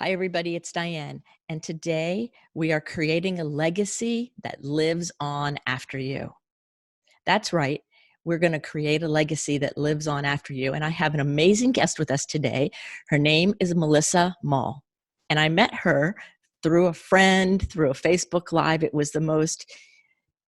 Hi, everybody. It's Diane. And today we are creating a legacy that lives on after you. That's right. We're going to create a legacy that lives on after you. And I have an amazing guest with us today. Her name is Melissa Mull. And I met her through a friend, through a Facebook Live. It was the most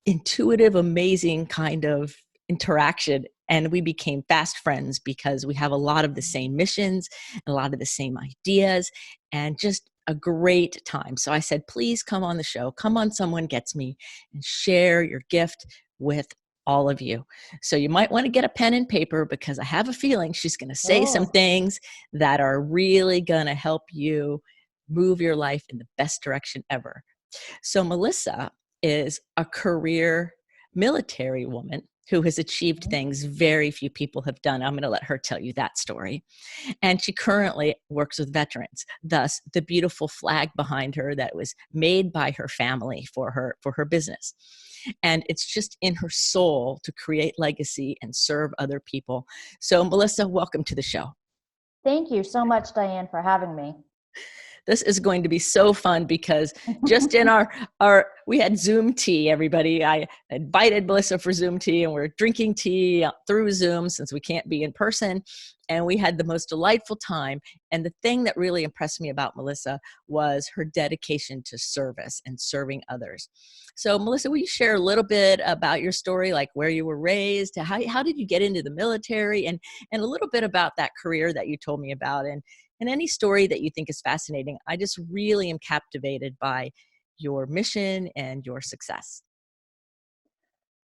intuitive, amazing kind of interaction. And we became fast friends because we have a lot of the same missions, a lot of the same ideas, and just a great time. So I said, please come on the show. Come on, Someone Gets Me, and share your gift with all of you. So you might want to get a pen and paper because I have a feeling she's going to say some Oh, things that are really going to help you move your life in the best direction ever. So Melissa is a career military woman who has achieved mhm. things very few people have done. I'm going to let her tell you that story. And she currently works with veterans. Thus, the beautiful flag behind her that was made by her family for her business. And it's just in her soul to create legacy and serve other people. So, Melissa, welcome to the show. Thank you so much, Diane, for having me. This is going to be so fun because just in our we had Zoom tea, everybody. I invited Melissa for Zoom tea, and we're drinking tea through Zoom since we can't be in person. And we had the most delightful time. And the thing that really impressed me about Melissa was her dedication to service and serving others. So, Melissa, will you share a little bit about your story, like where you were raised, how did you get into the military, and a little bit about that career that you told me about, and any story that you think is fascinating. I just really am captivated by your mission and your success.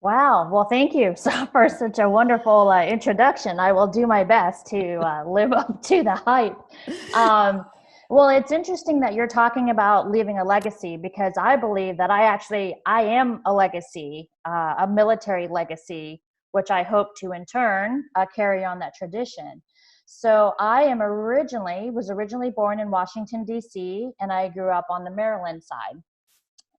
Wow. Well, thank you so for such a wonderful introduction. I will do my best to live up to the hype. Um, well, it's interesting that you're talking about leaving a legacy because I believe that I am a legacy, a military legacy, which I hope to in turn carry on that tradition. So I was originally born in Washington, D.C., and I grew up on the Maryland side.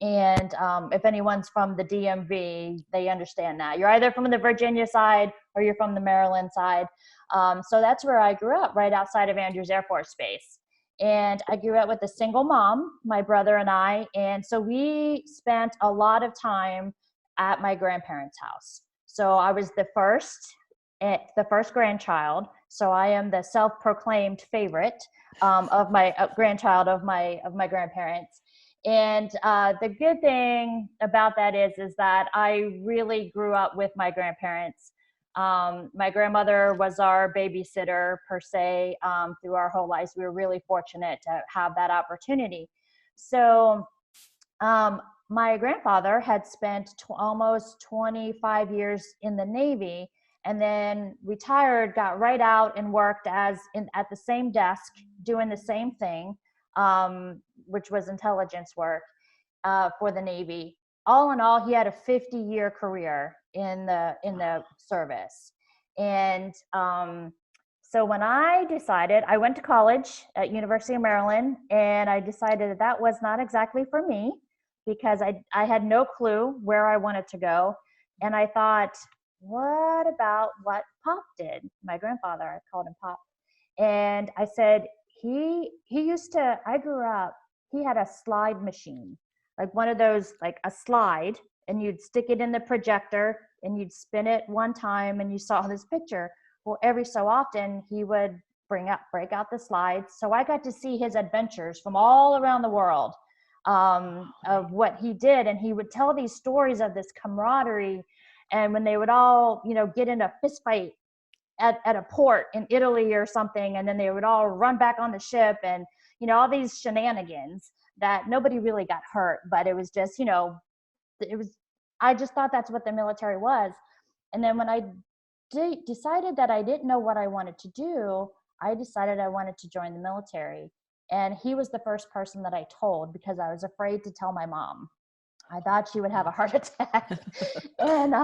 And if anyone's from the DMV, they understand that. You're either from the Virginia side or you're from the Maryland side. So that's where I grew up, right outside of Andrews Air Force Base. And I grew up with a single mom, my brother and I. And so we spent a lot of time at my grandparents' house. So I was the first grandchild. So I am the self-proclaimed favorite of my grandchild of my grandparents. And the good thing about that is that I really grew up with my grandparents. My grandmother was our babysitter per se through our whole lives. We were really fortunate to have that opportunity. So um, my grandfather had spent almost 25 years in the Navy and then retired, got right out and worked at the same desk doing the same thing, which was intelligence work for the Navy. All in all, he had a 50-year career in the service. And so when I went to college at University of Maryland, and I decided that was not exactly for me because I had no clue where I wanted to go. And I thought, what about what Pop did? My grandfather, I called him Pop. And I said, I grew up, he had a slide machine, like one of those, like a slide, and you'd stick it in the projector and you'd spin it one time and you saw this picture. Well, every so often he would break out the slides. So I got to see his adventures from all around the world of what he did. And he would tell these stories of this camaraderie. And when they would all, get in a fist fight at a port in Italy or something, and then they would all run back on the ship and, all these shenanigans that nobody really got hurt, but it was just, it was, I just thought that's what the military was. And then when I decided that I didn't know what I wanted to do, I decided I wanted to join the military. And he was the first person that I told because I was afraid to tell my mom. I thought she would have a heart attack. And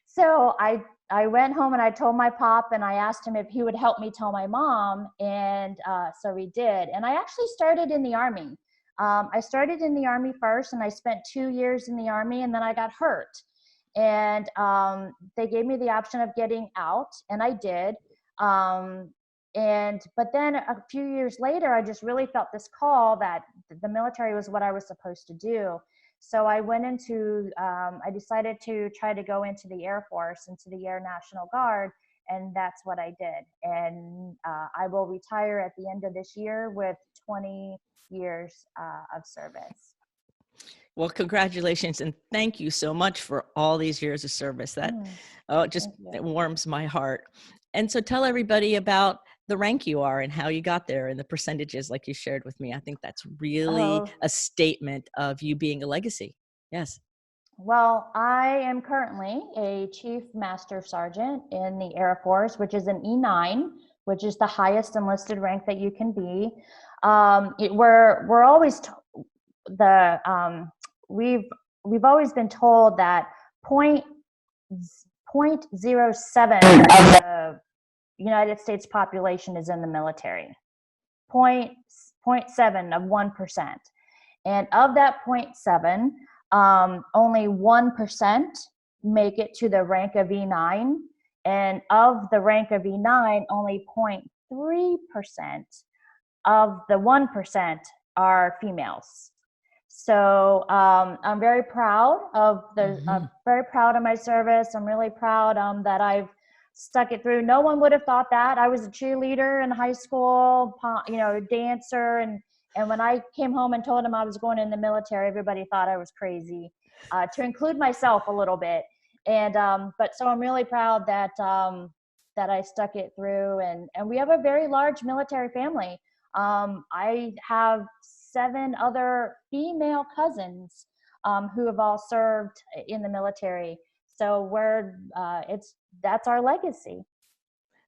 so I went home and I told my pop and I asked him if he would help me tell my mom. And so he did. And I actually started in the Army. I started in the Army first and I spent 2 years in the Army and then I got hurt. And they gave me the option of getting out and I did. But then a few years later, I just really felt this call that the military was what I was supposed to do. So I went into, I decided to try to go into the Air Force, into the Air National Guard, and that's what I did. And I will retire at the end of this year with 20 years of service. Well, congratulations and thank you so much for all these years of service. That it warms my heart. And so tell everybody about the rank you are and how you got there and the percentages like you shared with me. I think that's really a statement of you being a legacy. Yes. Well, I am currently a Chief Master Sergeant in the Air Force, which is an E9, which is the highest enlisted rank that you can be. We're always we've always been told that 0.07 of the United States population is in the military. 0.7 of 1%. And of that 0.7, only 1% make it to the rank of E9. And of the rank of E9, only 0.3% of the 1% are females. So I'm very proud of very proud of my service. I'm really proud that I've stuck it through. No one would have thought that. I was a cheerleader in high school, dancer, and when I came home and told them I was going in the military, everybody thought I was crazy, to include myself a little bit. And but so I'm really proud that that I stuck it through, and we have a very large military family. I have 7 other female cousins who have all served in the military. So that's our legacy.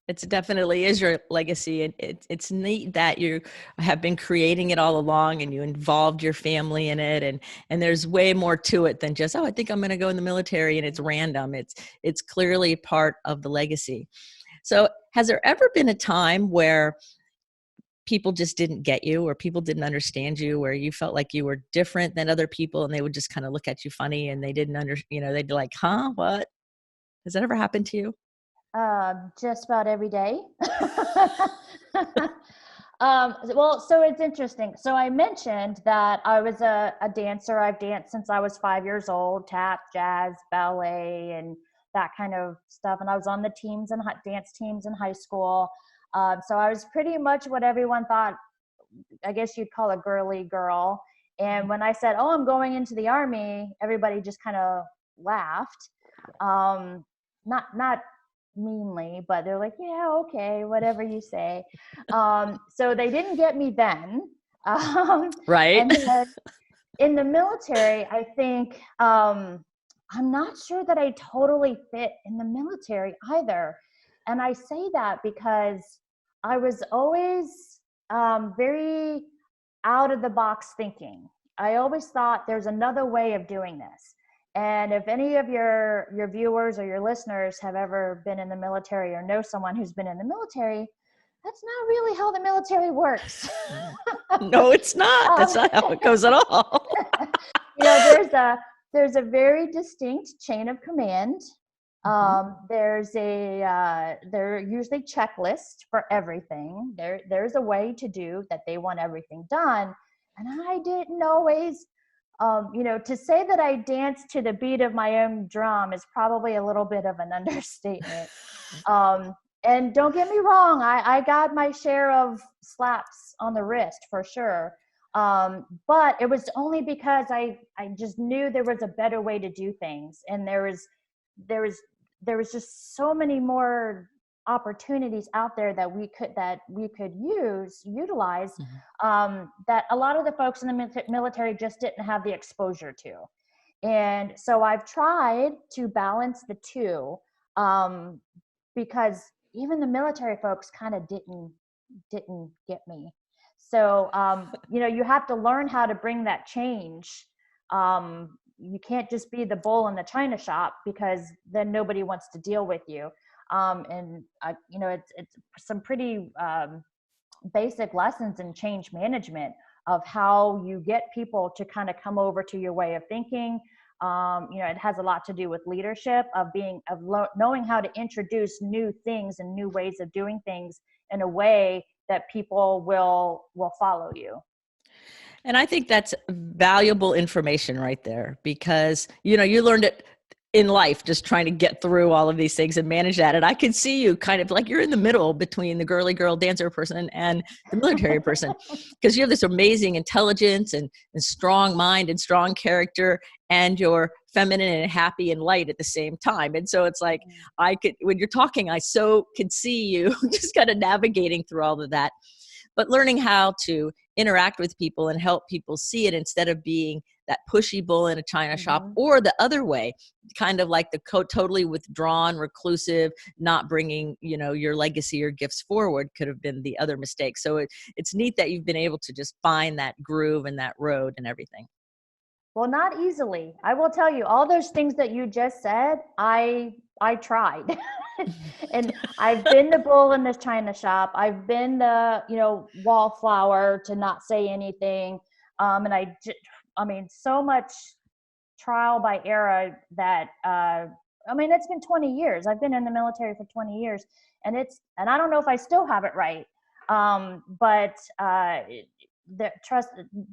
It definitely is your legacy. And it's neat that you have been creating it all along and you involved your family in it. And there's way more to it than just, oh, I think I'm going to go in the military and it's random. It's clearly part of the legacy. So has there ever been a time where people just didn't get you or people didn't understand you, where you felt like you were different than other people and they would just kind of look at you funny and they didn't they'd be like, huh, what? Has that ever happened to you? Just about every day. Well, so it's interesting. So I mentioned that I was a dancer. I've danced since I was 5 years old, tap, jazz, ballet, and that kind of stuff. And I was on the teams and dance teams in high school. So I was pretty much what everyone thought, I guess you'd call a girly girl. And when I said, oh, I'm going into the Army, everybody just kind of laughed. Not meanly, but they're like, yeah, okay, whatever you say. So they didn't get me then. Right. And then in the military, I think I'm not sure that I totally fit in the military either. And I say that because I was always very out of the box thinking. I always thought there's another way of doing this. And if any of your viewers or your listeners have ever been in the military or know someone who's been in the military, that's not really how the military works. No, it's not. That's not how it goes at all. There's a very distinct chain of command. There's they're usually checklists for everything. There's a way to do that. They want everything done. And I didn't always, to say that I danced to the beat of my own drum is probably a little bit of an understatement. And don't get me wrong, I got my share of slaps on the wrist for sure. But it was only because I just knew there was a better way to do things. And there was just so many more opportunities out there that we could utilize, that a lot of the folks in the military just didn't have the exposure to. And so I've tried to balance the two, because even the military folks kind of didn't get me. So you have to learn how to bring that change. You can't just be the bull in the china shop, because then nobody wants to deal with you. It's some pretty basic lessons in change management of how you get people to kind of come over to your way of thinking. It has a lot to do with leadership, of knowing how to introduce new things and new ways of doing things in a way that people will follow you. And I think that's valuable information right there, because, you know, you learned it in life, just trying to get through all of these things and manage that. And I can see you kind of like you're in the middle between the girly girl dancer person and the military person, because you have this amazing intelligence and strong mind and strong character, and you're feminine and happy and light at the same time. And so it's like, I could, when you're talking, I so could see you just kind of navigating through all of that, but learning how to interact with people and help people see it instead of being that pushy bull in a china shop, or the other way, kind of like the totally withdrawn, reclusive, not bringing, you know, your legacy or gifts forward could have been the other mistake. So it's neat that you've been able to just find that groove and that road and everything. Well, not easily. I will tell you, all those things that you just said, I tried. And I've been the bull in the china shop. I've been the, you know, wallflower to not say anything. And I mean, so much trial by error that, I mean, it's been 20 years. I've been in the military for 20 years, and I don't know if I still have it right. But there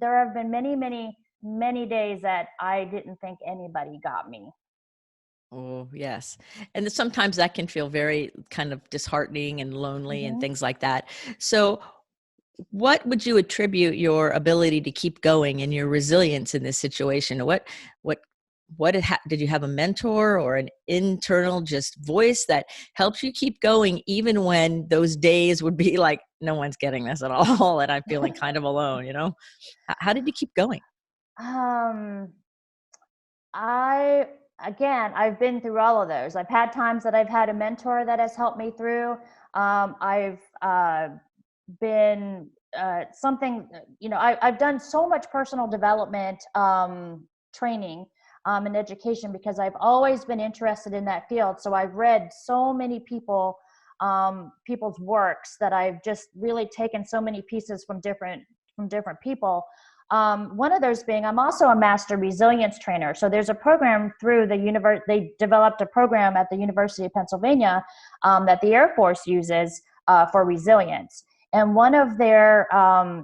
have been many days that I didn't think anybody got me. Oh, yes. And sometimes that can feel very kind of disheartening and lonely and things like that. So, what would you attribute your ability to keep going and your resilience in this situation? What, did you have a mentor or an internal just voice that helps you keep going, even when those days would be like, no one's getting this at all, and I'm feeling kind of alone, you know? How did you keep going? Um, I've been through all of those. I've had times that I've had a mentor that has helped me through. I've been something, you know, I've done so much personal development training in education, because I've always been interested in that field. So I've read so many people's works, that I've just really taken so many pieces from different people. One of those being, I'm also a master resilience trainer. So there's a program through the university. They developed a program at the University of Pennsylvania that the Air Force uses for resilience. And one of their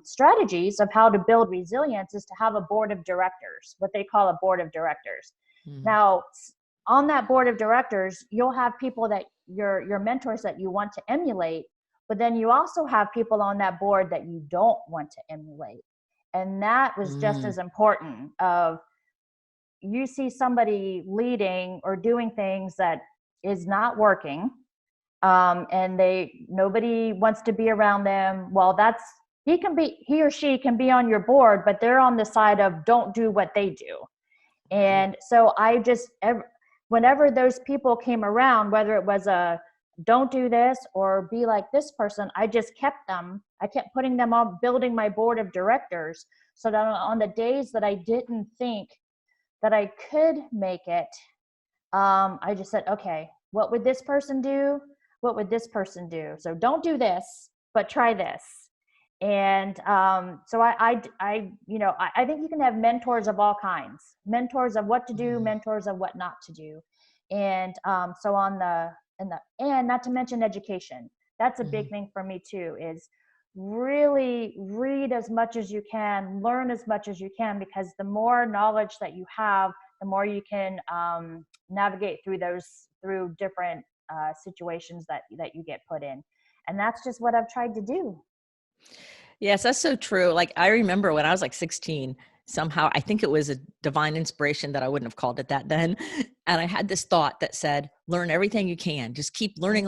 strategies of how to build resilience is to have a board of directors, what they call a board of directors. Now, on that board of directors, you'll have people that your mentors that you want to emulate, but then you also have people on that board that you don't want to emulate. And that was just as important. Of, you see somebody leading or doing things that is not working, and nobody wants to be around them. Well, he or she can be on your board, but they're on the side of don't do what they do. And so whenever those people came around, whether it was a don't do this or be like this person, I kept putting them on, building my board of directors, so that on the days that I didn't think that I could make it, I just said, okay, what would this person do? What would this person do? So don't do this, but try this. And so I think you can have mentors of all kinds, mentors of what to do, mentors of what not to do. And so and not to mention education. That's a big thing for me too, is really read as much as you can, learn as much as you can, because the more knowledge that you have, the more you can navigate through different situations that you get put in. And that's just what I've tried to do. Yes, that's so true. Like, I remember when I was like 16, somehow, I think it was a divine inspiration that I wouldn't have called it that then. And I had this thought that said, learn everything you can. Just keep learning,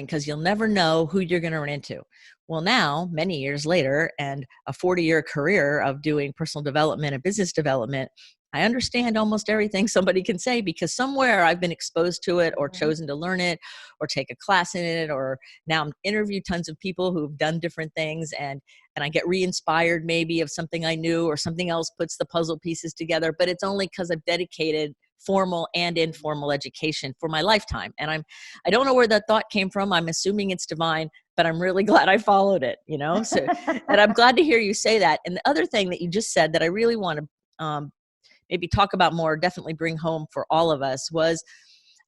because you'll never know who you're going to run into. Well, now, many years later, and a 40-year career of doing personal development and business development, I understand almost everything somebody can say, because somewhere I've been exposed to it, or chosen to learn it, or take a class in it, or now I'm interview tons of people who've done different things, and I get re-inspired maybe of something I knew, or something else puts the puzzle pieces together. But it's only because I've dedicated formal and informal education for my lifetime. And I don't know where that thought came from. I'm assuming it's divine, but I'm really glad I followed it, you know? So, and I'm glad to hear you say that. And the other thing that you just said that I really want to maybe talk about more, definitely bring home for all of us, was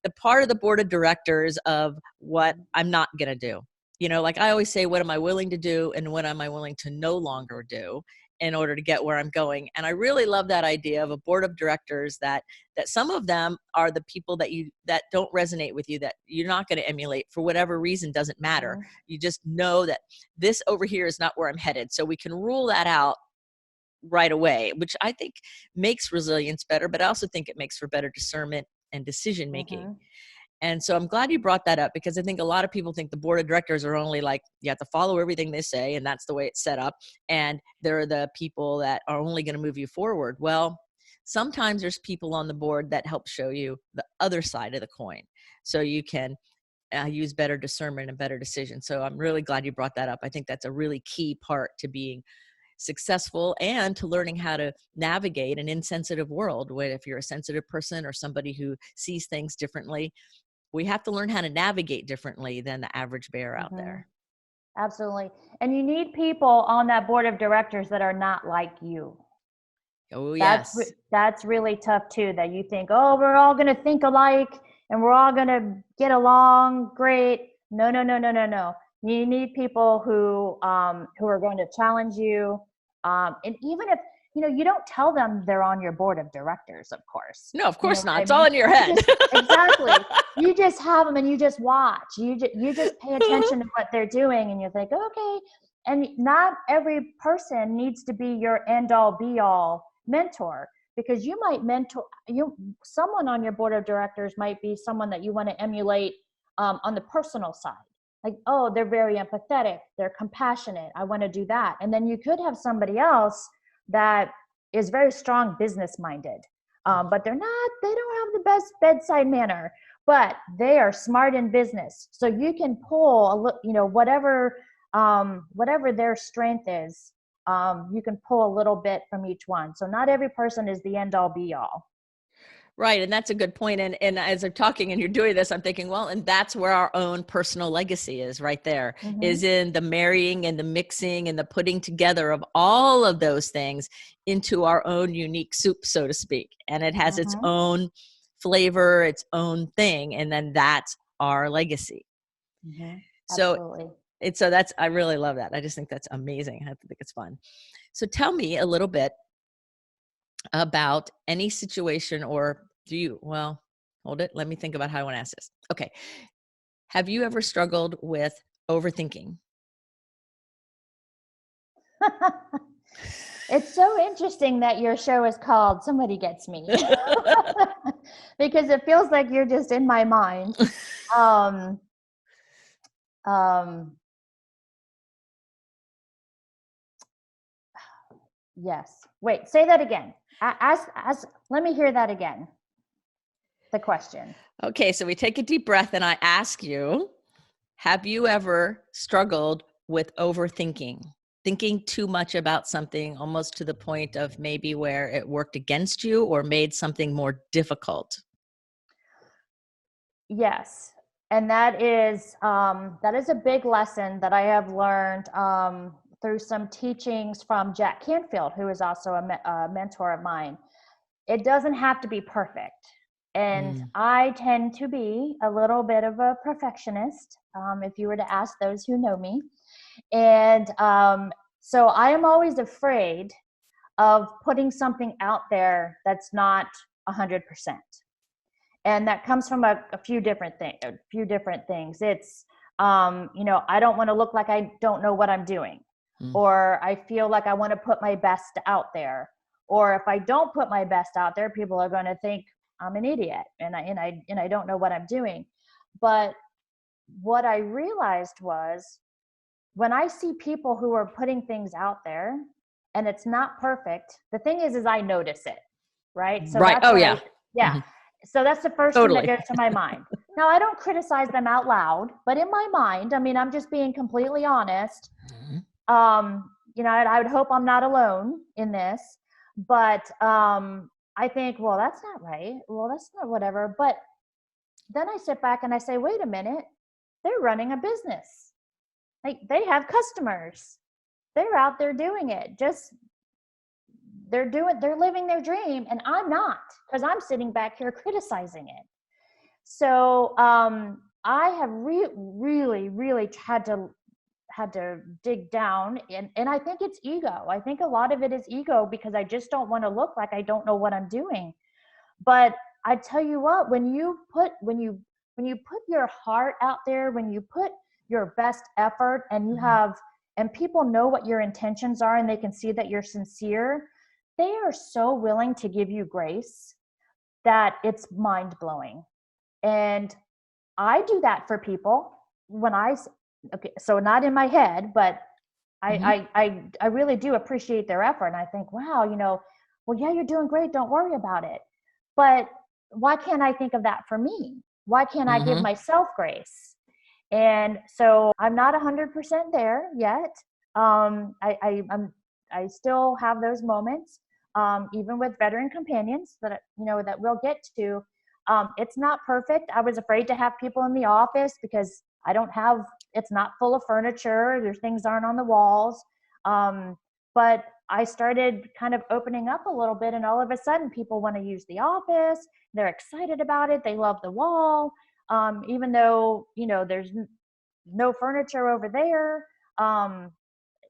the part of the board of directors of what I'm not going to do. like I always say, what am I willing to do and what am I willing to no longer do in order to get where I'm going? And I really love that idea of a board of directors that some of them are the people that don't resonate with you, that you're not going to emulate for whatever reason, doesn't matter. Mhm. You just know that this over here is not where I'm headed. So we can rule that out right away, which I think makes resilience better, but I also think it makes for better discernment and decision making. Mhm. And so I'm glad you brought that up, because I think a lot of people think the board of directors are only like, you have to follow everything they say, and that's the way it's set up. And they're the people that are only going to move you forward. Well, sometimes there's people on the board that help show you the other side of the coin, so you can use better discernment and better decisions. So I'm really glad you brought that up. I think that's a really key part to being successful and to learning how to navigate an insensitive world. Where if you're a sensitive person or somebody who sees things differently, we have to learn how to navigate differently than the average bear out Mhm. there. Absolutely. And you need people on that board of directors that are not like you. Oh, That's yes. that's really tough too, that you think, oh, we're all going to think alike and we're all going to get along great. No, no, no, no, no, no. You need people who are going to challenge you. And even if you don't tell them they're on your board of directors, of course. No, of You know course what not. I It's all mean? in your You head. just exactly. You just have them and you just watch. You just pay attention to what they're doing and you think, okay. And not every person needs to be your end all be all mentor, because you might mentor someone on your board of directors might be someone that you want to emulate on the personal side, like, oh, they're very empathetic, they're compassionate, I want to do that. And then you could have somebody else that is very strong business minded, but they don't have the best bedside manner, but they are smart in business, so you can pull whatever their strength is. You can pull a little bit from each one. So not every person is the end all be all. Right. And that's a good point. And as I'm talking and you're doing this, I'm thinking, well, and that's where our own personal legacy is right there, is Mm-hmm. in the marrying and the mixing and the putting together of all of those things into our own unique soup, so to speak. And it has its Mm-hmm. own flavor, its own thing. And then that's our legacy. Mm-hmm. So Absolutely. I really love that. I just think that's amazing. I think it's fun. So tell me a little bit about any situation, or well, hold it. Let me think about how I want to ask this. Okay. Have you ever struggled with overthinking? It's so interesting that your show is called Somebody Gets Me, because it feels like you're just in my mind. Um, um, yes. Wait, say that again. Let me hear that again. The question. Okay. So we take a deep breath and I ask you, have you ever struggled with overthinking? Thinking too much about something, almost to the point of maybe where it worked against you or made something more difficult? Yes, and that is a big lesson that I have learned through some teachings from Jack Canfield, who is also a mentor of mine. It doesn't have to be perfect, and Mm. I tend to be a little bit of a perfectionist. If you were to ask those who know me, and so I am always afraid of putting something out there that's not 100%, and that comes from a few different things. It's I don't want to look like I don't know what I'm doing, Mm. or I feel like I want to put my best out there, or if I don't put my best out there, people are going to think I'm an idiot and I don't know what I'm doing. But what I realized was, when I see people who are putting things out there and it's not perfect, the thing is I notice it, right? So Right. that's Oh, what yeah. yeah. Mhm. So that's the first thing that Totally. goes to my mind. Now, I don't criticize them out loud, but in my mind, I mean, I'm just being completely honest. Mhm. I would hope I'm not alone in this, but I think, well, that's not right. Well, that's not whatever. But then I sit back and I say, wait a minute, they're running a business. Like, they have customers. They're out there doing it. They're living their dream, and I'm not, because I'm sitting back here criticizing it. So I have really had to dig down, and I think it's ego. I think a lot of it is ego because I just don't want to look like I don't know what I'm doing. But I tell you what, when you put your heart out there, when you put your best effort, and you Mhm. have, and people know what your intentions are and they can see that you're sincere, they are so willing to give you grace that it's mind blowing. And I do that for people when okay, so not in my head, but Mhm. I really do appreciate their effort. And I think, wow, well, yeah, you're doing great. Don't worry about it. But why can't I think of that for me? Why can't I give Mhm. myself grace? And so I'm not 100% there yet. I still have those moments, even with veteran companions that we'll get to. It's not perfect. I was afraid to have people in the office because I don't have. It's not full of furniture. There's things aren't on the walls. But I started kind of opening up a little bit, and all of a sudden, people want to use the office. They're excited about it. They love the wall, even though there's no furniture over there.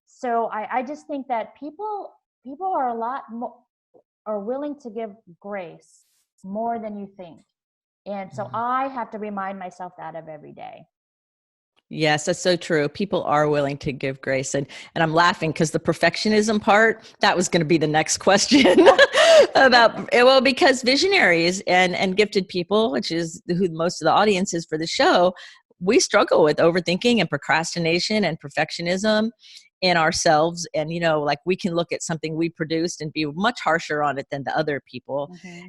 So I just think that people are a lot more are willing to give grace more than you think. And so Mhm. I have to remind myself that of every day. Yes, that's so true. People are willing to give grace, and I'm laughing because the perfectionism part, that was going to be the next question about, well, because visionaries and gifted people, which is who most of the audience is for the show, we struggle with overthinking and procrastination and perfectionism in ourselves. And like we can look at something we produced and be much harsher on it than the other people. Mm-hmm.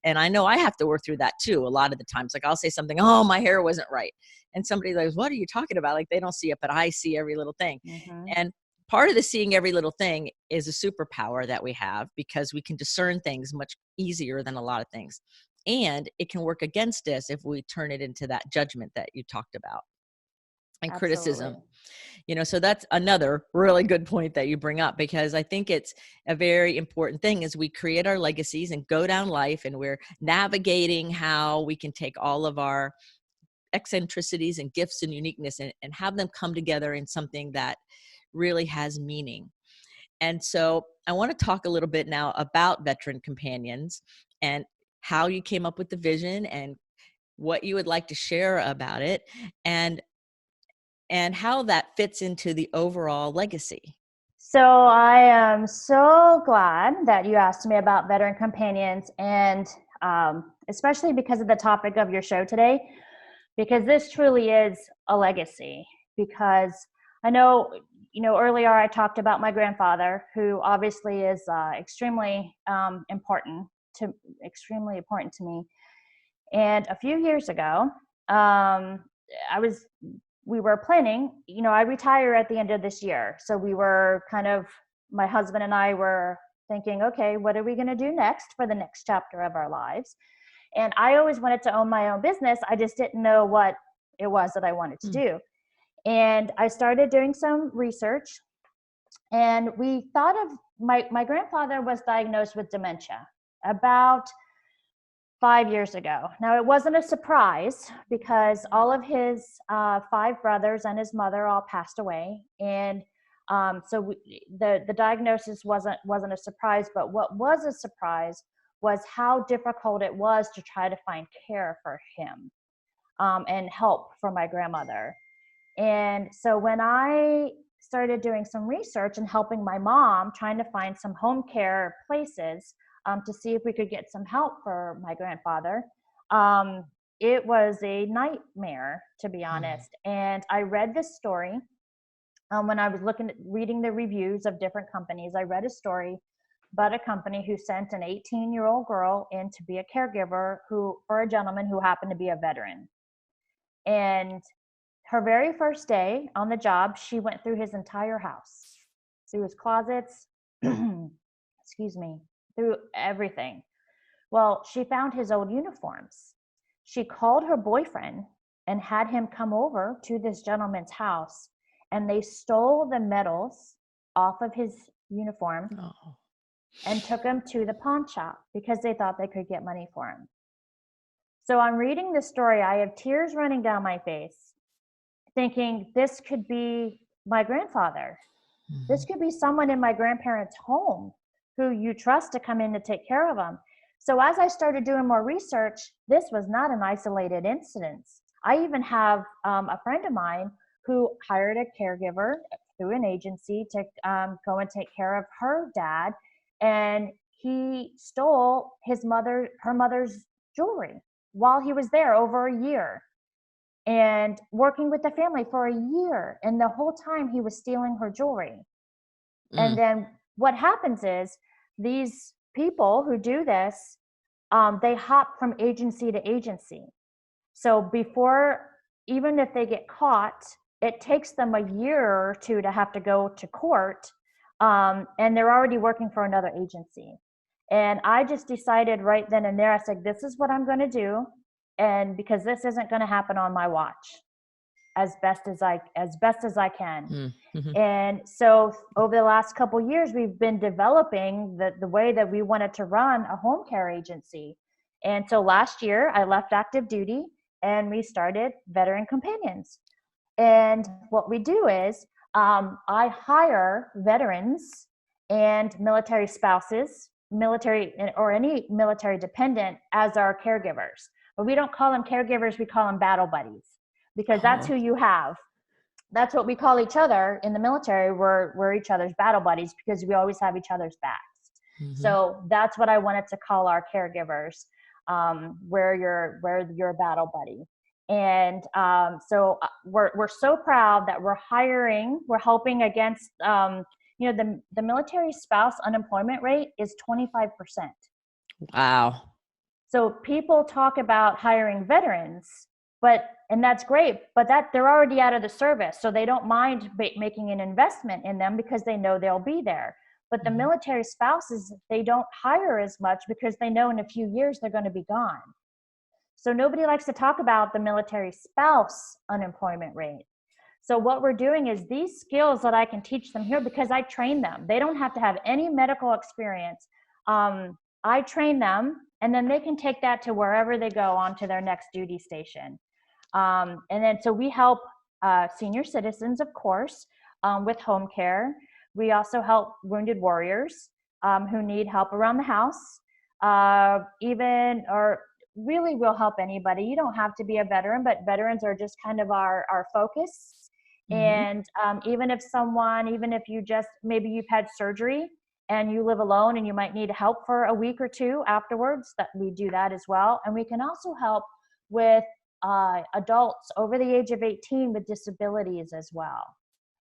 And I know I have to work through that too a lot of the times. Like I'll say something, oh, my hair wasn't right, and somebody goes, what are you talking about? Like they don't see it, but I see every little thing. Mm-hmm. And part of the seeing every little thing is a superpower that we have because we can discern things much easier than a lot of things. And it can work against us if we turn it into that judgment that you talked about and Absolutely. criticism. So that's another really good point that you bring up, because I think it's a very important thing as we create our legacies and go down life and we're navigating how we can take all of our eccentricities and gifts and uniqueness and have them come together in something that really has meaning. And so I want to talk a little bit now about veteran companions and how you came up with the vision and what you would like to share about it, and how that fits into the overall legacy. So I am so glad that you asked me about veteran companions, and especially because of the topic of your show today, because this truly is a legacy. Because I know, earlier I talked about my grandfather, who obviously is extremely important to me. And a few years ago, I was we were planning, I retire at the end of this year. So we were kind of, my husband and I were thinking, okay, what are we going to do next for the next chapter of our lives? And I always wanted to own my own business. I just didn't know what it was that I wanted to Mm. do. And I started doing some research, and we thought of my grandfather was diagnosed with dementia about 5 years ago. Now, it wasn't a surprise because all of his five brothers and his mother all passed away, and the diagnosis wasn't a surprise. But what was a surprise was how difficult it was to try to find care for him, and help for my grandmother. And so when I started doing some research and helping my mom, trying to find some home care places, to see if we could get some help for my grandfather, it was a nightmare, to be Mm. honest. And I read this story, when I was reading the reviews of different companies. I read a story about a company who sent an 18-year-old girl in to be a caregiver for a gentleman who happened to be a veteran. And her very first day on the job, she went through his entire house, through his closets, excuse me, through everything. Well, she found his old uniforms. She called her boyfriend and had him come over to this gentleman's house, and they stole the medals off of his uniform Oh. and took him to the pawn shop because they thought they could get money for him. So I'm reading this story. I have tears running down my face, thinking this could be my grandfather. This Mhm. could be someone in my grandparents' home who you trust to come in to take care of them. So as I started doing more research, this was not an isolated incident. I even have a friend of mine who hired a caregiver through an agency to go and take care of her dad, and he stole her mother's jewelry while he was there over a year and working with the family for a year. And the whole time he was stealing her jewelry. And Mm, then what happens is these people who do this, they hop from agency to agency. So before, even if they get caught, it takes them a year or two to have to go to court, and they're already working for another agency. And I just decided right then and there, I said, this is what I'm going to do. And because this isn't going to happen on my watch, as best as I can. mm, mhm. And so over the last couple of years, we've been developing the way that we wanted to run a home care agency. And so last year, I left active duty and we started Veteran Companions. And what we do is I hire veterans and military spouses, military or any military dependent as our caregivers. But we don't call them caregivers, we call them battle buddies because that's Oh, who you have. That's what we call each other in the military. We're each other's battle buddies because we always have each other's backs. mhm. So that's what I wanted to call our caregivers, where you're a battle buddy. And we're so proud that we're helping against, the military spouse unemployment rate is 25%. Wow. So people talk about hiring veterans, and that's great, but that they're already out of the service, so they don't mind making an investment in them because they know they'll be there. But the Mhm. military spouses, they don't hire as much because they know in a few years they're going to be gone. So nobody likes to talk about the military spouse unemployment rate. So what we're doing is these skills that I can teach them here because I train them. They don't have to have any medical experience. I train them, and then they can take that to wherever they go on to their next duty station. And then so we help senior citizens, of course, with home care. We also help wounded warriors who need help around the house. Even or really will help anybody. You don't have to be a veteran, but veterans are just kind of our focus. Mhm. And even if you just, maybe you've had surgery and you live alone and you might need help for a week or two afterwards, that we do that as well. And we can also help with adults over the age of 18 with disabilities as well.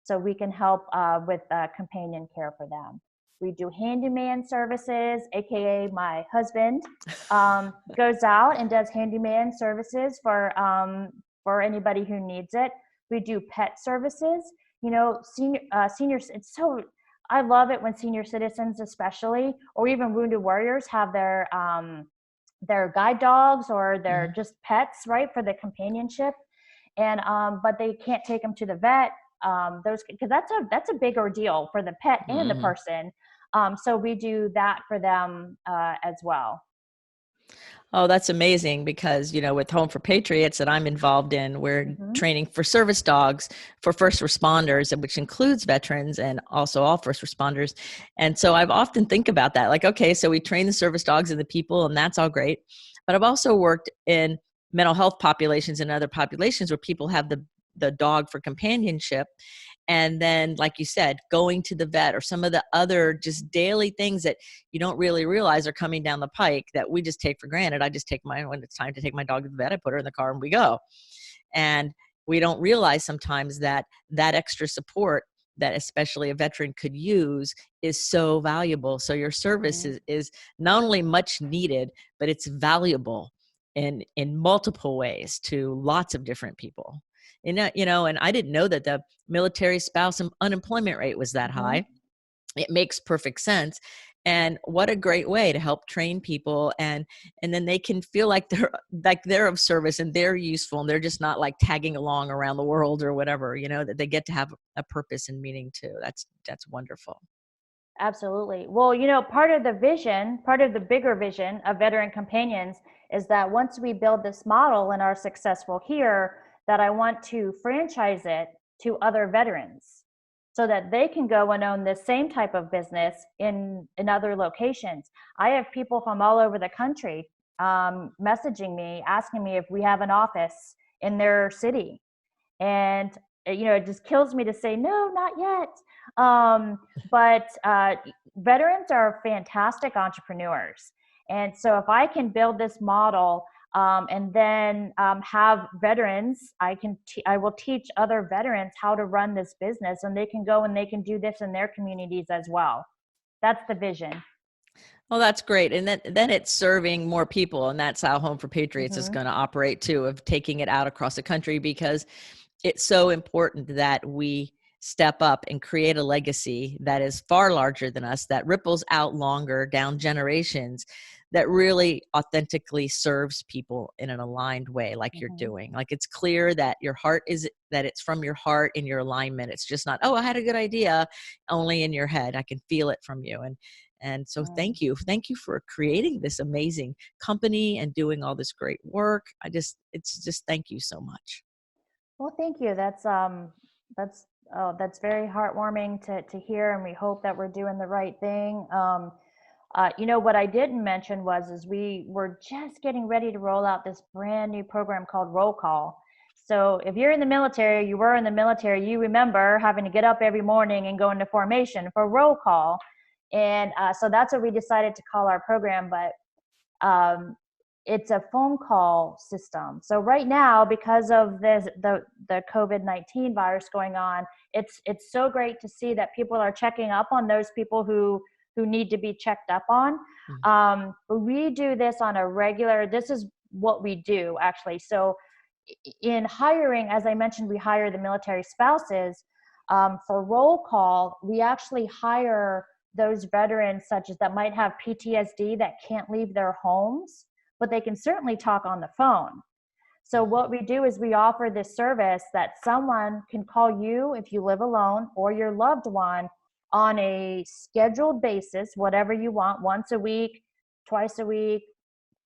So we can help with companion care for them. We do handyman services, aka my husband goes out and does handyman services for anybody who needs it. We do pet services. Seniors. I love it when senior citizens, especially, or even wounded warriors, have their guide dogs or their Mhm. just pets, right, for the companionship. And but they can't take them to the vet. Those because that's a big ordeal for the pet and the Mhm. person. So we do that for them as well. Oh, that's amazing because, with Home for Patriots that I'm involved in, we're Mm-hmm. training for service dogs for first responders, and which includes veterans and also all first responders. And so I've often think about that, like, okay, so we train the service dogs and the people, and that's all great. But I've also worked in mental health populations and other populations where people have the dog for companionship. And then, like you said, going to the vet or some of the other just daily things that you don't really realize are coming down the pike that we just take for granted. I just take mine when it's time to take my dog to the vet. I put her in the car and we go. And we don't realize sometimes that that extra support that especially a veteran could use is so valuable. So your service Mm-hmm. is not only much needed, but it's valuable in multiple ways to lots of different people. And I didn't know that the military spouse unemployment rate was that Mm-hmm. high. It makes perfect sense. And what a great way to help train people, and then they can feel like they're of service and they're useful, and they're just not like tagging along around the world or whatever, that they get to have a purpose and meaning too. That's wonderful. Absolutely. Well, you know, part of the vision, part of the bigger vision of Veteran Companions is that once we build this model and are successful here, that I want to franchise it to other veterans so that they can go and own the same type of business in other locations. I have people from all over the country messaging me, asking me if we have an office in their city. And you know, it just kills me to say no, not yet. But veterans are fantastic entrepreneurs, and so if I can build this model and then have veterans, I will teach other veterans how to run this business, and they can go and they can do this in their communities as well. That's the vision. Well, that's great. And then it's serving more people. And that's how Home for Patriots is Mm-hmm. going to operate too, of taking it out across the country, because it's so important that we step up and create a legacy that is far larger than us, that ripples out longer down generations, that really authentically serves people in an aligned way, like you're Mm-hmm. doing. Like, it's clear that your heart is, that it's from your heart in your alignment. It's just not, oh, I had a good idea, only in your head. I can feel it from you. And so Mm. thank you for creating this amazing company and doing all this great work. It's just, thank you so much. Well, thank you. That's oh, that's very heartwarming to hear, and we hope that we're doing the right thing. You know, what I didn't mention was is we were just getting ready to roll out this brand new program called Roll Call. So if you're in the military, you were in the military, you remember having to get up every morning and go into formation for roll call. And so that's what we decided to call our program. But it's a phone call system. So right now, because of the COVID-19 virus going on, it's so great to see that people are checking up on those people who need to be checked up on. Mm. We do this on a regular. This is what we do actually. So in hiring, as I mentioned, we hire the military spouses. For roll call, we actually hire those veterans such as that might have PTSD that can't leave their homes, but they can certainly talk on the phone. So what we do is we offer this service that someone can call you if you live alone or your loved one on a scheduled basis, whatever you want, once a week, twice a week,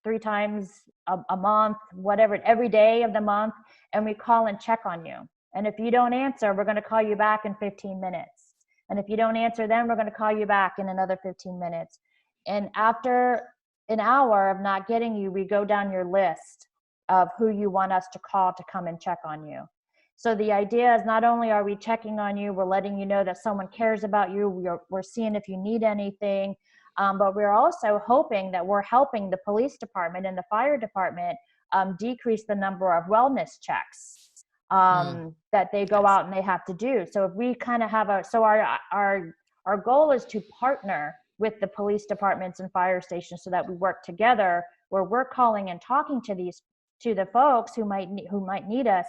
three times a month, whatever, every day of the month, and we call and check on you. And if you don't answer, we're going to call you back in 15 minutes. And if you don't answer, then we're going to call you back in another 15 minutes. And after an hour of not getting you, we go down your list of who you want us to call to come and check on you. So the idea is not only are we checking on you, we're letting you know that someone cares about you. We're seeing if you need anything. But we're also hoping that we're helping the police department and the fire department decrease the number of wellness checks that they go Yes. out and they have to do. So if we kind of have our goal is to partner with the police departments and fire stations so that we work together, where we're calling and talking to the folks who might need us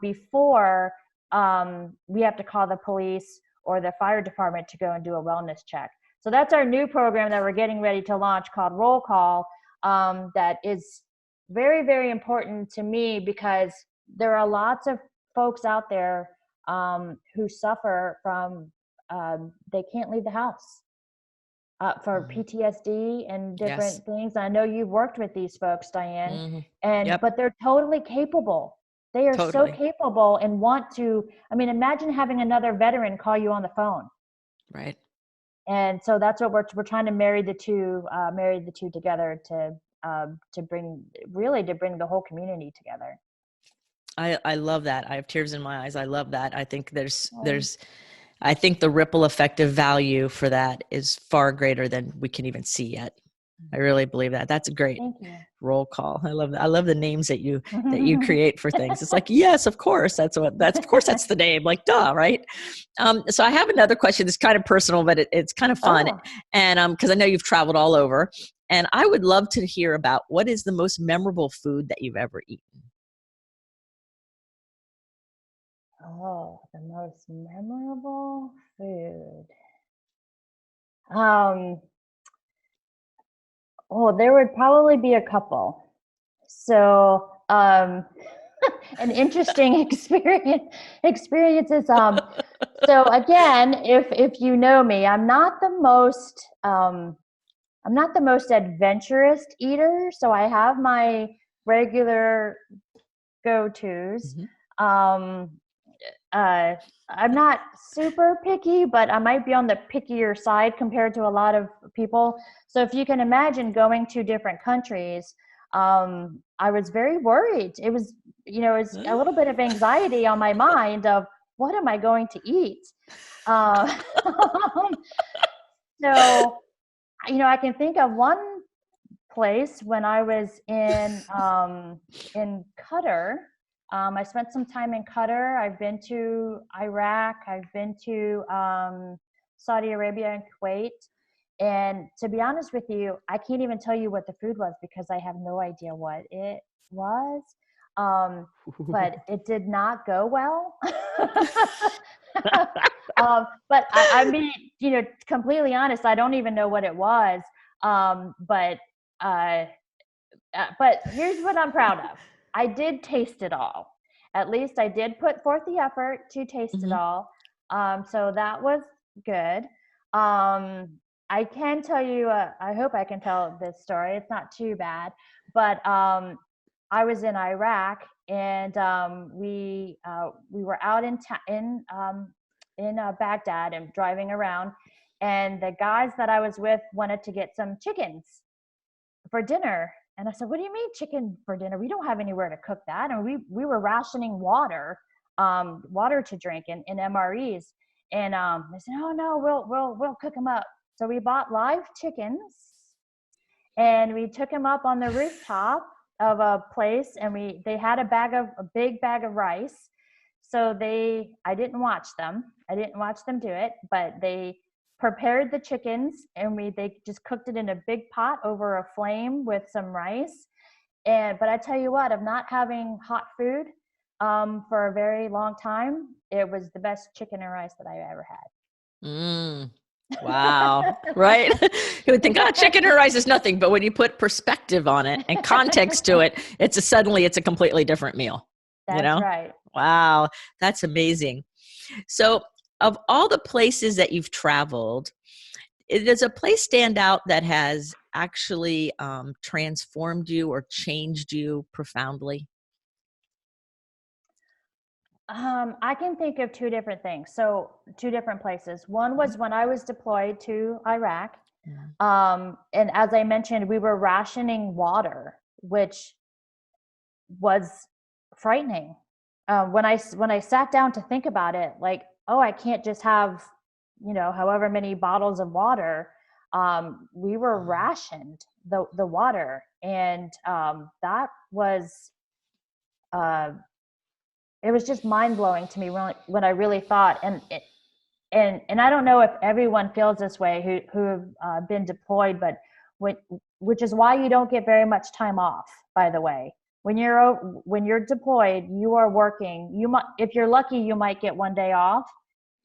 before we have to call the police or the fire department to go and do a wellness check. So that's our new program that we're getting ready to launch called Roll Call. That is very, very important to me because there are lots of folks out there who suffer from they can't leave the house for PTSD and Yes. different things. I know you've worked with these folks, Dianne, Yep. but they're totally capable. They are so Totally. capable and want to. I mean, imagine having another veteran call you on the phone. Right. And so that's what we're trying to marry the two together to bring the whole community together. I love that. I have tears in my eyes. I love that. I think Oh, I think the ripple effect of value for that is far greater than we can even see yet. I really believe that. That's a great thank you. roll call. I love that. I love the names that you create for things. It's like, yes, of course, of course that's the name. Like, duh, right? So I have another question that's kind of personal, but it's kind of fun, Oh, and because I know you've traveled all over, and I would love to hear about what is the most memorable food that you've ever eaten. the most memorable food. Um, there would probably be a couple. So, an interesting experience is So again, if you know me, I'm not the most adventurous eater. So I have my regular go-tos. Mhm. Um, I'm not super picky, but I might be on the pickier side compared to a lot of people. So if you can imagine going to different countries, I was very worried. It was, it's a little bit of anxiety on my mind of what am I going to eat? Uh, so, I can think of one place when I was in Qatar. I spent some time in Qatar. I've been to Iraq. I've been to Saudi Arabia and Kuwait. And to be honest with you, I can't even tell you what the food was because I have no idea what it was. Um, but it did not go well. But I mean, completely honest, I don't even know what it was. But uh, but here's what I'm proud of. I did taste it all. At least I did put forth the effort to taste it Mhm. all. So that was good. I can tell you, I hope I can tell this story. It's not too bad. But I was in Iraq and we were out in Baghdad and driving around. And the guys that I was with wanted to get some chickens for dinner. And I said, what do you mean chicken for dinner? We don't have anywhere to cook that. And we were rationing water to drink in MREs. And they said, oh no, we'll cook them up. So we bought live chickens and we took them up on the rooftop of a place, and they had a big bag of rice. So I didn't watch them. I didn't watch them do it, but they prepared the chickens and they just cooked it in a big pot over a flame with some rice. But I tell you what, of not having hot food for a very long time, it was the best chicken and rice that I ever Mm. Wow. had. Right? You would think, oh, chicken or rice is nothing. But when you put perspective on it and context to it, suddenly it's a completely different meal, you That's know? right. Wow. That's amazing. So, of all the places that you've traveled, does a place stand out that has actually transformed you or changed you profoundly? I can think of two different things. So, two different places. One was when I was deployed to Iraq. Mhm. And as I mentioned, we were rationing water, which was frightening. When I sat down to think about it, like, oh, I can't just have, however many bottles of water. We were rationed the water, and that was uh, it was just mind blowing to me when I really thought, and I don't know if everyone feels this way who have been deployed, but when, which is why you don't get very much time off. By the way, when you're deployed, you are working. You might, if you're lucky, you might get one day off,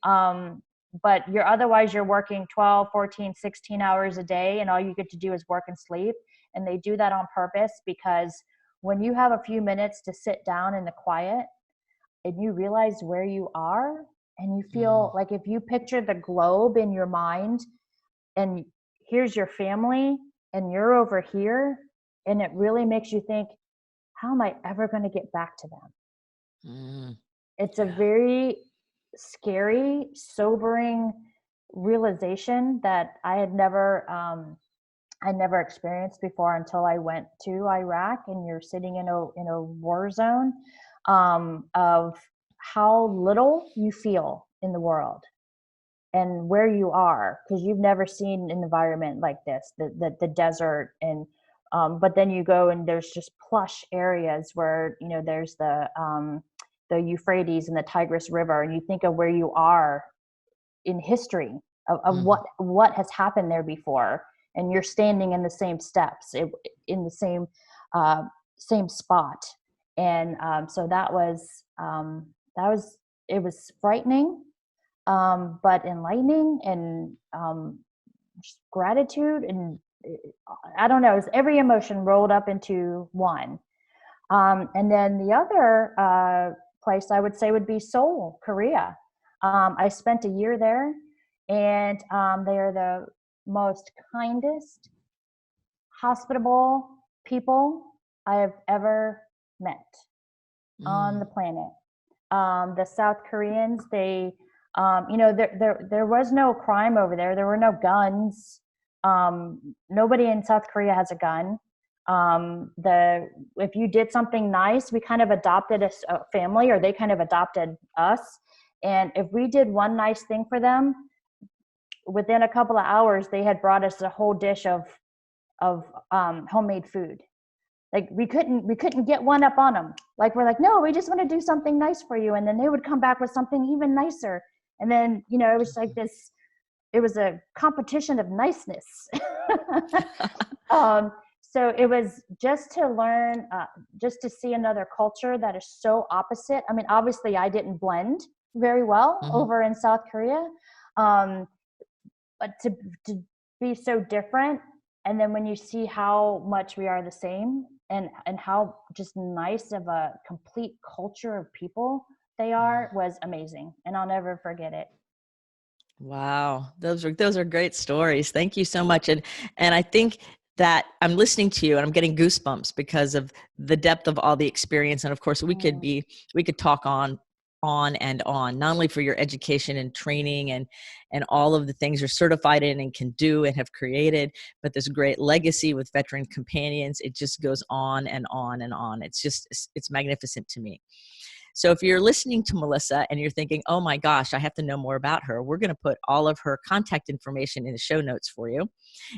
um, but you're working 12, 14, 16 hours a day, and all you get to do is work and sleep. And they do that on purpose because when you have a few minutes to sit down in the quiet and you realize where you are, and you feel Mm. like if you picture the globe in your mind and here's your family and you're over here, and it really makes you think, how am I ever going to get back to them? Mm. It's a Yeah. very scary, sobering realization that I never experienced before until I went to Iraq. And you're sitting in a war zone, of how little you feel in the world and where you are, because you've never seen an environment like this, the desert. And but then you go and there's just plush areas where there's the Euphrates and the Tigris River, and you think of where you are in history of Mhm. what has happened there before, and you're standing in the same steps, in the uh, same spot. And so that was it was frightening, but enlightening, and just gratitude, and I don't know, it's every emotion rolled up into one. And then the other place I would say would be Seoul, Korea. I spent a year there, and they are the most kindest, hospitable people I have ever met on the planet. The South Koreans, they, there was no crime over there. There were no guns. Nobody in South Korea has a gun. If you did something nice, we kind of adopted a family, or they kind of adopted us. And if we did one nice thing for them, within a couple of hours, they had brought us a whole dish of homemade food. Like we couldn't get one up on them. Like we're like, no, we just want to do something nice for you. And then they would come back with something even nicer. And then, it was like this, it was a competition of niceness. So it was just to learn, just to see another culture that is so opposite. I mean, obviously I didn't blend very well over in South Korea. But to be so different. And then when you see how much we are the same, and how just nice of a complete culture of people they are, was amazing. And I'll never forget it. Wow. Those are great stories. Thank you so much. And I think that I'm listening to you and I'm getting goosebumps because of the depth of all the experience. And of course we could talk on and on, not only for your education and training and all of the things you're certified in and can do and have created, but this great legacy with veteran companions. It just goes on and on and on. It's magnificent to me. So if you're listening to Melissa and you're thinking, oh my gosh, I have to know more about her, we're going to put all of her contact information in the show notes for you,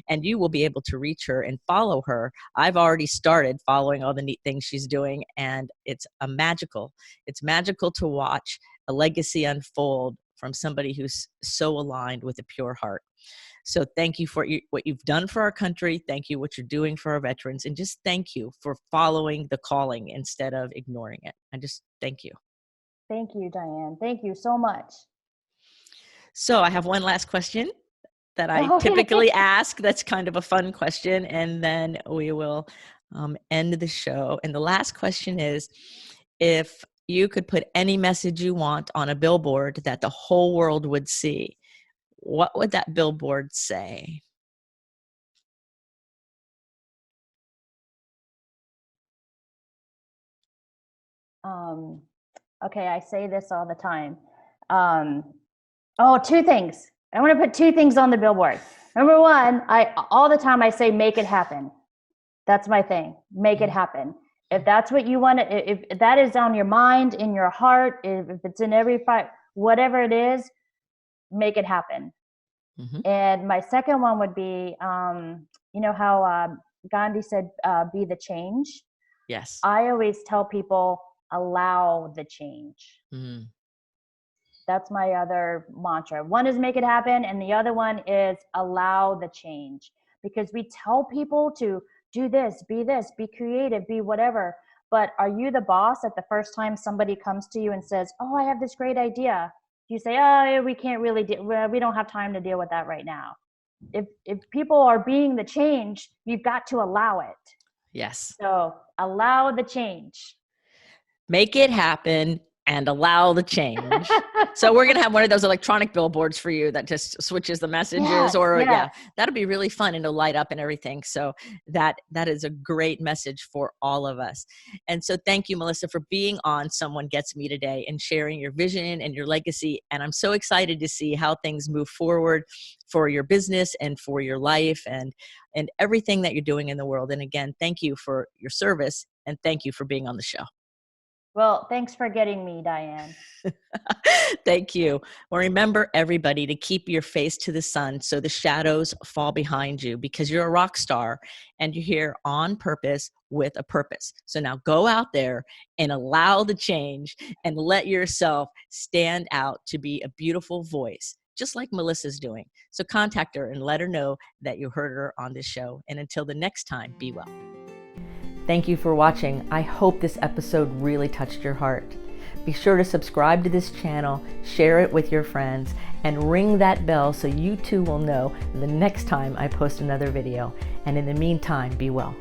and you will be able to reach her and follow her. I've already started following all the neat things she's doing, and it's magical to watch a legacy unfold from somebody who's so aligned with a pure heart. So thank you for what you've done for our country. Thank you what you're doing for our veterans. And just thank you for following the calling instead of ignoring it. I just thank you. Thank you, Dianne. Thank you so much. So I have one last question that I typically ask. That's kind of a fun question. And then we will end the show. And the last question is, if you could put any message you want on a billboard that the whole world would see, what would that billboard say? Okay, I say this all the time. Two things. I want to put two things on the billboard. Number one, all the time I say, make it happen. That's my thing. Make it happen. If that's what you want, if that is on your mind, in your heart, if it's in every fight, whatever it is, make it happen. And my second one would be, how Gandhi said, be the change. Yes. I always tell people, allow the change. That's my other mantra. One is make it happen, and the other one is allow the change. Because we tell people to do this, be creative, be whatever. But are you the boss at the first time somebody comes to you and says, oh, I have this great idea? You say, oh, we can't really we don't have time to deal with that right now. If people are being the change, you've got to allow it. Yes. So allow the change. Make it happen and allow the change. So we're going to have one of those electronic billboards for you that just switches the messages, that'll be really fun, and it'll light up and everything. So that is a great message for all of us. And so thank you, Melissa, for being on Someone Gets Me today and sharing your vision and your legacy. And I'm so excited to see how things move forward for your business and for your life and everything that you're doing in the world. And again, thank you for your service, and thank you for being on the show. Well, thanks for getting me, Dianne. Thank you. Well, remember, everybody, to keep your face to the sun so the shadows fall behind you, because you're a rock star and you're here on purpose with a purpose. So now go out there and allow the change and let yourself stand out to be a beautiful voice, just like Melissa's doing. So contact her and let her know that you heard her on this show. And until the next time, be well. Thank you for watching. I hope this episode really touched your heart. Be sure to subscribe to this channel, share it with your friends, and ring that bell so you too will know the next time I post another video. And in the meantime, be well.